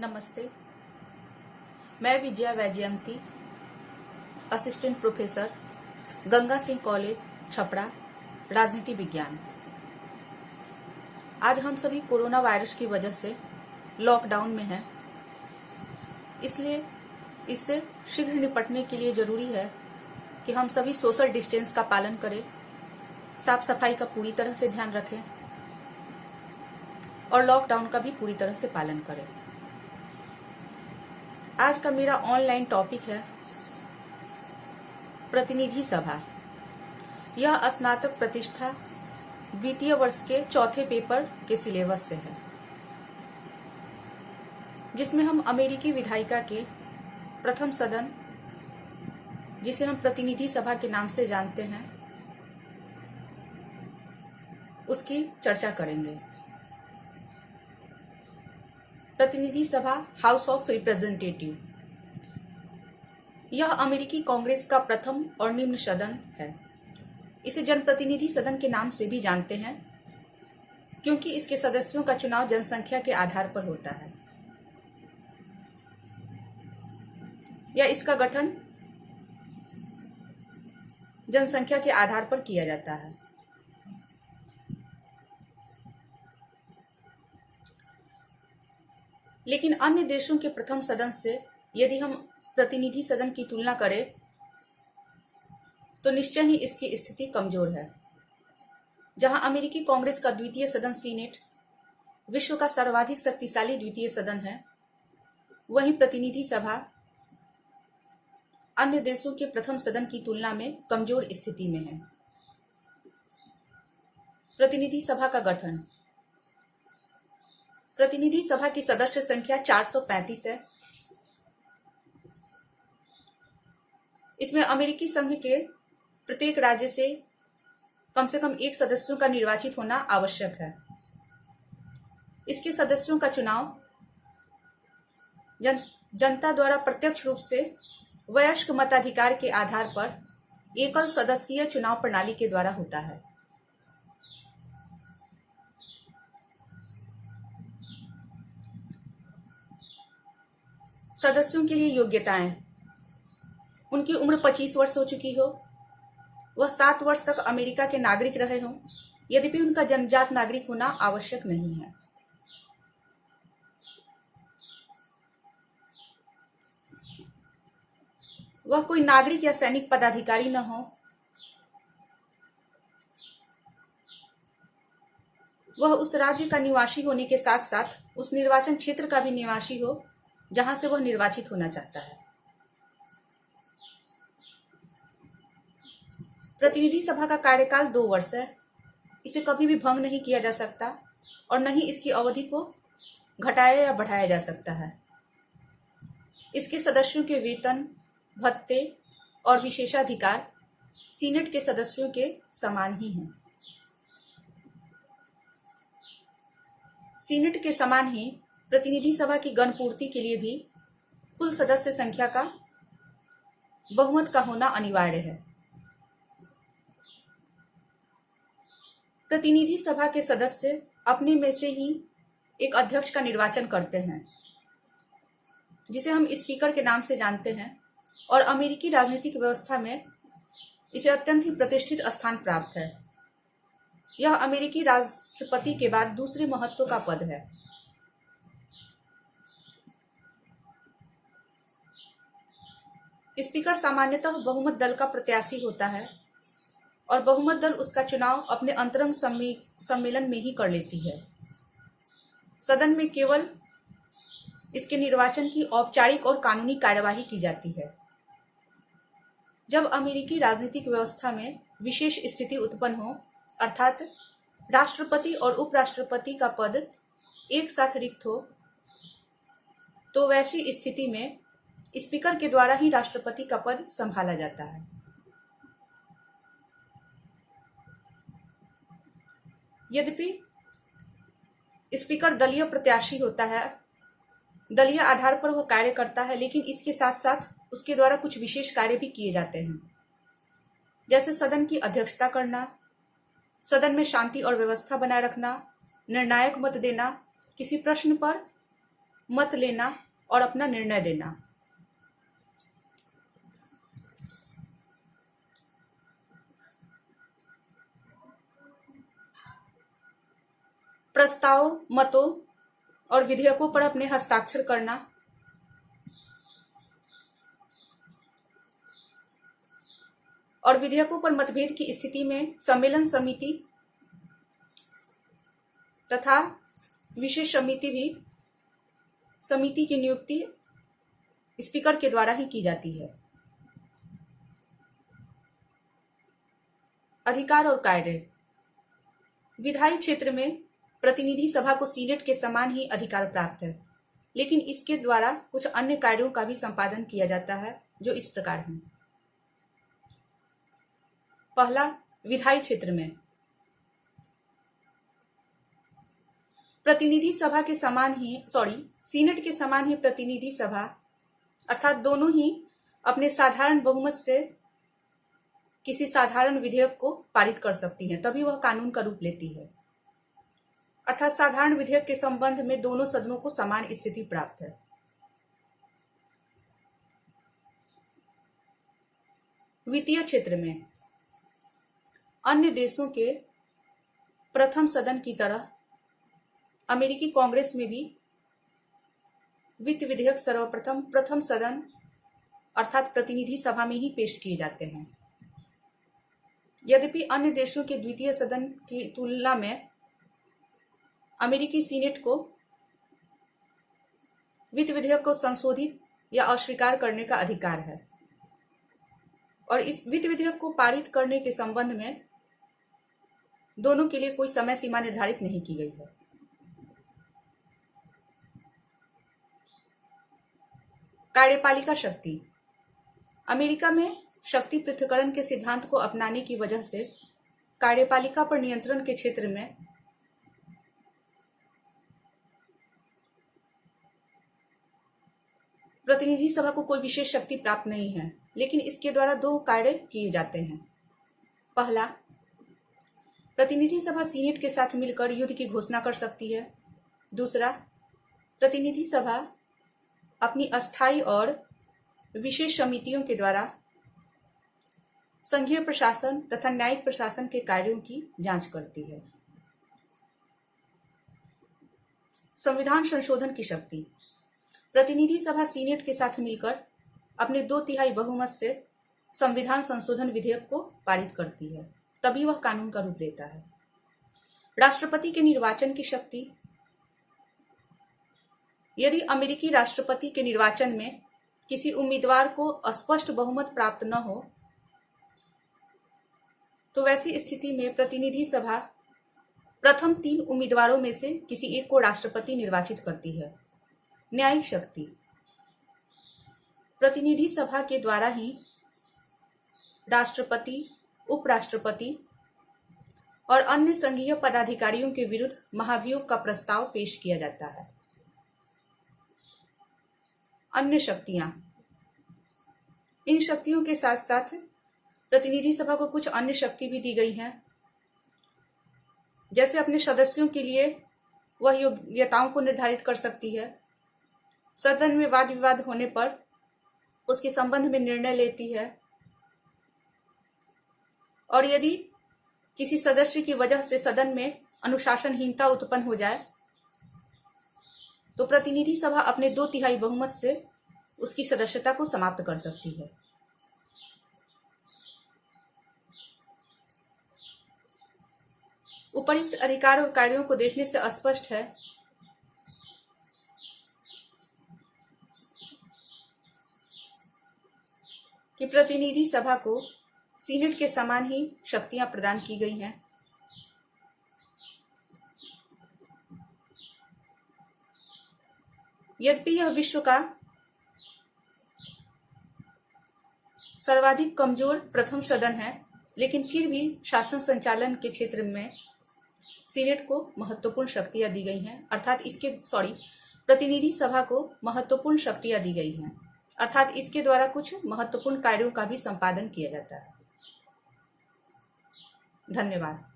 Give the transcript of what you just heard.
नमस्ते। मैं Vijaya Vaijayanti, assistant professor, Ganga Singh college, Chhapra, राजनीति विज्ञान। आज हम सभी कोरोना वायरस की वजह से लॉकडाउन में हैं, इसलिए इससे शीघ्र निपटने के लिए जरूरी है कि हम सभी सोशल डिस्टेंस का पालन करें, साफ सफाई का पूरी तरह से ध्यान रखें और लॉकडाउन का भी पूरी तरह से पालन करें। आज का मेरा ऑनलाइन टॉपिक है प्रतिनिधि सभा। यह स्नातक प्रतिष्ठा द्वितीय वर्ष के चौथे पेपर के सिलेबस से है, जिसमें हम अमेरिकी विधायिका के प्रथम सदन, जिसे हम प्रतिनिधि सभा के नाम से जानते हैं, उसकी चर्चा करेंगे। प्रतिनिधि सभा हाउस ऑफ रिप्रेजेंटेटिव यह अमेरिकी कांग्रेस का प्रथम और निम्न सदन है। इसे जनप्रतिनिधि सदन के नाम से भी जानते हैं, क्योंकि इसके सदस्यों का चुनाव जनसंख्या के आधार पर होता है या इसका गठन जनसंख्या के आधार पर किया जाता है। लेकिन अन्य देशों के प्रथम सदन से यदि हम प्रतिनिधि सदन की तुलना करें तो निश्चय ही इसकी स्थिति कमजोर है। जहां अमेरिकी कांग्रेस का द्वितीय सदन सीनेट विश्व का सर्वाधिक शक्तिशाली द्वितीय सदन है, वहीं प्रतिनिधि सभा अन्य देशों के प्रथम सदन की तुलना में कमजोर स्थिति में है। प्रतिनिधि सभा का गठन। प्रतिनिधि सभा की सदस्य संख्या 435 है। इसमें अमेरिकी संघ के प्रत्येक राज्य से कम एक सदस्यों का निर्वाचित होना आवश्यक है। इसके सदस्यों का चुनाव जनता द्वारा प्रत्यक्ष रूप से वयस्क मताधिकार के आधार पर एकल सदस्यीय चुनाव प्रणाली के द्वारा होता है। सदस्यों के लिए योग्यताएं। उनकी उम्र 25 वर्ष हो चुकी हो, वह 7 वर्ष तक अमेरिका के नागरिक रहे हों, यद्यपि उनका जन्मजात नागरिक होना आवश्यक नहीं है। वह कोई नागरिक या सैनिक पदाधिकारी न हो। वह उस राज्य का निवासी होने के साथ साथ उस निर्वाचन क्षेत्र का भी निवासी हो जहां से वह निर्वाचित होना चाहता है। प्रतिनिधि सभा का कार्यकाल 2 वर्ष है। इसे कभी भी भंग नहीं किया जा सकता और न ही इसकी अवधि को घटाया या बढ़ाया जा सकता है। इसके सदस्यों के वेतन, भत्ते और विशेषाधिकार सीनेट के सदस्यों के समान ही हैं। सीनेट के समान ही प्रतिनिधि सभा की गणपूर्ति के लिए भी कुल सदस्य संख्या का बहुमत का होना अनिवार्य है। प्रतिनिधि सभा के सदस्य अपने में से ही एक अध्यक्ष का निर्वाचन करते हैं, जिसे हम स्पीकर के नाम से जानते हैं, और अमेरिकी राजनीतिक व्यवस्था में इसे अत्यंत ही प्रतिष्ठित स्थान प्राप्त है। यह अमेरिकी राष्ट्रपति के बाद दूसरे महत्व का पद है। स्पीकर सामान्यतः बहुमत दल का प्रत्याशी होता है और बहुमत दल उसका चुनाव अपने अंतरंग सम्मेलन में ही कर लेती है। सदन में केवल इसके निर्वाचन की औपचारिक और कानूनी कार्यवाही की जाती है। जब अमेरिकी राजनीतिक व्यवस्था में विशेष स्थिति उत्पन्न हो, अर्थात राष्ट्रपति और उपराष्ट्रपति का पद एक साथ रिक्त हो, तो वैसी स्थिति में स्पीकर के द्वारा ही राष्ट्रपति का पद संभाला जाता है। यद्यपि स्पीकर दलीय प्रत्याशी होता है, दलीय आधार पर वह कार्य करता है, लेकिन इसके साथ साथ उसके द्वारा कुछ विशेष कार्य भी किए जाते हैं, जैसे सदन की अध्यक्षता करना, सदन में शांति और व्यवस्था बनाए रखना, निर्णायक मत देना, किसी प्रश्न पर मत लेना और अपना निर्णय देना। प्रस्ताव, मतों और विधेयकों पर अपने हस्ताक्षर करना, और विधेयकों पर मतभेद की स्थिति में सम्मेलन समिति तथा विशेष समिति की नियुक्ति स्पीकर के द्वारा ही की जाती है। अधिकार और कार्य। विधायी क्षेत्र में प्रतिनिधि सभा को सीनेट के समान ही अधिकार प्राप्त है, लेकिन इसके द्वारा कुछ अन्य कार्यों का भी संपादन किया जाता है, जो इस प्रकार हैं। पहला, विधायी क्षेत्र में सीनेट के समान ही प्रतिनिधि सभा अर्थात दोनों ही अपने साधारण बहुमत से किसी साधारण विधेयक को पारित कर सकती हैं, तभी वह कानून का रूप लेती है। अर्थात साधारण विधेयक के संबंध में दोनों सदनों को समान स्थिति प्राप्त है। वित्तीय क्षेत्र में अन्य देशों के प्रथम सदन की तरह अमेरिकी कांग्रेस में भी वित्त विधेयक सर्वप्रथम प्रथम सदन अर्थात प्रतिनिधि सभा में ही पेश किए जाते हैं। यद्यपि अन्य देशों के द्वितीय सदन की तुलना में अमेरिकी सीनेट को वित्त विधेयक को संशोधित या अस्वीकार करने का अधिकार है, और इस वित्त विधेयक को पारित करने के संबंध में दोनों के लिए कोई समय सीमा निर्धारित नहीं की गई है। कार्यपालिका शक्ति। अमेरिका में शक्ति पृथक्करण के सिद्धांत को अपनाने की वजह से कार्यपालिका पर नियंत्रण के क्षेत्र में प्रतिनिधि सभा को कोई विशेष शक्ति प्राप्त नहीं है, लेकिन इसके द्वारा दो कार्य किए जाते हैं। पहला, प्रतिनिधि सभा सीनेट के साथ मिलकर युद्ध की घोषणा कर सकती है। दूसरा, प्रतिनिधि सभा अपनी अस्थायी और विशेष समितियों के द्वारा संघीय प्रशासन तथा न्यायिक प्रशासन के कार्यों की जांच करती है। संविधान संशोधन की शक्ति। प्रतिनिधि सभा सीनेट के साथ मिलकर अपने 2/3 बहुमत से संविधान संशोधन विधेयक को पारित करती है, तभी वह कानून का रूप लेता है। राष्ट्रपति के निर्वाचन की शक्ति। यदि अमेरिकी राष्ट्रपति के निर्वाचन में किसी उम्मीदवार को स्पष्ट बहुमत प्राप्त न हो, तो वैसी स्थिति में प्रतिनिधि सभा प्रथम 3 उम्मीदवारों में से किसी एक को राष्ट्रपति निर्वाचित करती है। न्यायिक शक्ति। प्रतिनिधि सभा के द्वारा ही राष्ट्रपति, उपराष्ट्रपति और अन्य संघीय पदाधिकारियों के विरुद्ध महाभियोग का प्रस्ताव पेश किया जाता है। अन्य शक्तियां। इन शक्तियों के साथ साथ प्रतिनिधि सभा को कुछ अन्य शक्ति भी दी गई हैं, जैसे अपने सदस्यों के लिए वह योग्यताओं को निर्धारित कर सकती है, सदन में वाद विवाद होने पर उसके संबंध में निर्णय लेती है, और यदि किसी सदस्य की वजह से सदन में अनुशासनहीनता उत्पन्न हो जाए, तो प्रतिनिधि सभा अपने 2/3 बहुमत से उसकी सदस्यता को समाप्त कर सकती है। उपयुक्त अधिकार और कार्यों को देखने से स्पष्ट है कि प्रतिनिधि सभा को सीनेट के समान ही शक्तियां प्रदान की गई हैं। यद्यपि यह विश्व का सर्वाधिक कमजोर प्रथम सदन है, लेकिन फिर भी शासन संचालन के क्षेत्र में सीनेट को महत्वपूर्ण शक्तियां दी गई हैं, प्रतिनिधि सभा को महत्वपूर्ण शक्तियां दी गई हैं, अर्थात इसके द्वारा कुछ महत्वपूर्ण कार्यों का भी संपादन किया जाता है। धन्यवाद।